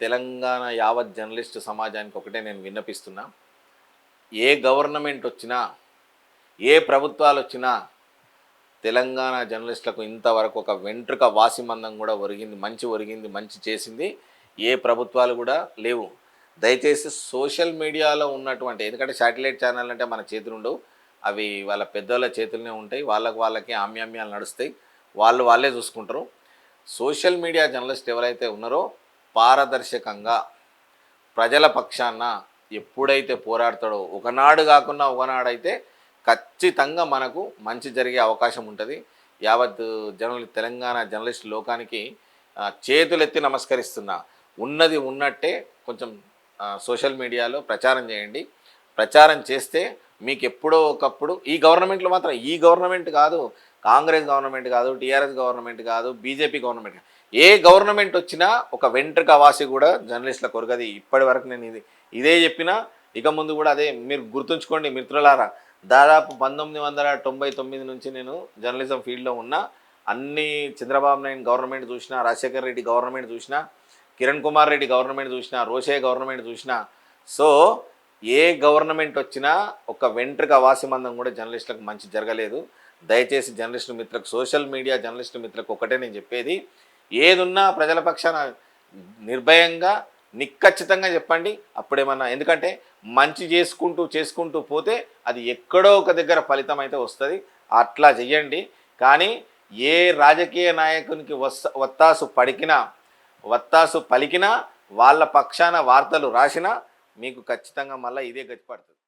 తెలంగాణ యావత్ జర్నలిస్టు సమాజానికి ఒకటే నేను విన్నపిస్తున్నా. ఏ గవర్నమెంట్ వచ్చినా, ఏ ప్రభుత్వాలు వచ్చినా తెలంగాణ జర్నలిస్టులకు ఇంతవరకు ఒక వెంట్రుక వాసిమందం కూడా ఒరిగింది, మంచి చేసింది ఏ ప్రభుత్వాలు కూడా లేవు. దయచేసి సోషల్ మీడియాలో ఉన్నటువంటి, ఎందుకంటే శాటిలైట్ ఛానల్ అంటే మన చేతులు ఉండవు, అవి వాళ్ళ పెద్దోళ్ళ చేతుల్లోనే ఉంటాయి. వాళ్ళకి ఆమ్యామ్యాలు నడుస్తాయి, వాళ్ళే చూసుకుంటారు. సోషల్ మీడియా జర్నలిస్ట్ ఎవరైతే ఉన్నారో పారదర్శకంగా ప్రజల పక్షాన ఎప్పుడైతే పోరాడతాడో ఒకనాడు కాకుండా ఒకనాడైతే ఖచ్చితంగా మనకు మంచి జరిగే అవకాశం ఉంటుంది. యావత్ తెలంగాణ జర్నలిస్ట్ లోకానికి చేతులెత్తి నమస్కరిస్తున్నా. ఉన్నది ఉన్నట్టే కొంచెం సోషల్ మీడియాలో ప్రచారం చేయండి. ప్రచారం చేస్తే మీకు ఎప్పుడో ఒకప్పుడు ఈ గవర్నమెంట్లో మాత్రం, ఈ గవర్నమెంట్ కాదు, కాంగ్రెస్ గవర్నమెంట్ కాదు, టీఆర్ఎస్ గవర్నమెంట్ కాదు, బీజేపీ గవర్నమెంట్, ఏ గవర్నమెంట్ వచ్చినా ఒక వెంట్రుక వాసి కూడా జర్నలిస్టుల కొరగది. ఇప్పటి వరకు నేను ఇదే చెప్పినా, ఇక ముందు కూడా అదే. మీరు గుర్తుంచుకోండి మిత్రులారా, దాదాపు 1999 నుంచి నేను జర్నలిజం ఫీల్డ్లో ఉన్నా. అన్ని చంద్రబాబు నాయుడు గవర్నమెంట్ చూసినా, రాజశేఖర రెడ్డి గవర్నమెంట్ చూసినా, కిరణ్ కుమార్ రెడ్డి గవర్నమెంట్ చూసినా, రోషయ్య గవర్నమెంట్ చూసినా. సో ఏ గవర్నమెంట్ వచ్చినా ఒక వెంట్రుక వాసిమందం కూడా జర్నలిస్టులకు మంచి జరగలేదు. దయచేసి జర్నలిస్టు మిత్రులకు, సోషల్ మీడియా జర్నలిస్టు మిత్రులకు ఒకటే నేను చెప్పేది, ఏదున్నా ప్రజల పక్షాన నిర్భయంగా నిక్కచ్చితంగా చెప్పండి. అప్పుడేమన్నా, ఎందుకంటే మంచి చేసుకుంటూ పోతే అది ఎక్కడో ఒక దగ్గర ఫలితం అయితే వస్తుంది. అట్లా చెయ్యండి. కానీ ఏ రాజకీయ నాయకునికి వత్తాసు పలికినా వాళ్ళ పక్షాన వార్తలు రాసినా మీకు ఖచ్చితంగా మళ్ళీ ఇదే గతి పడుతుంది.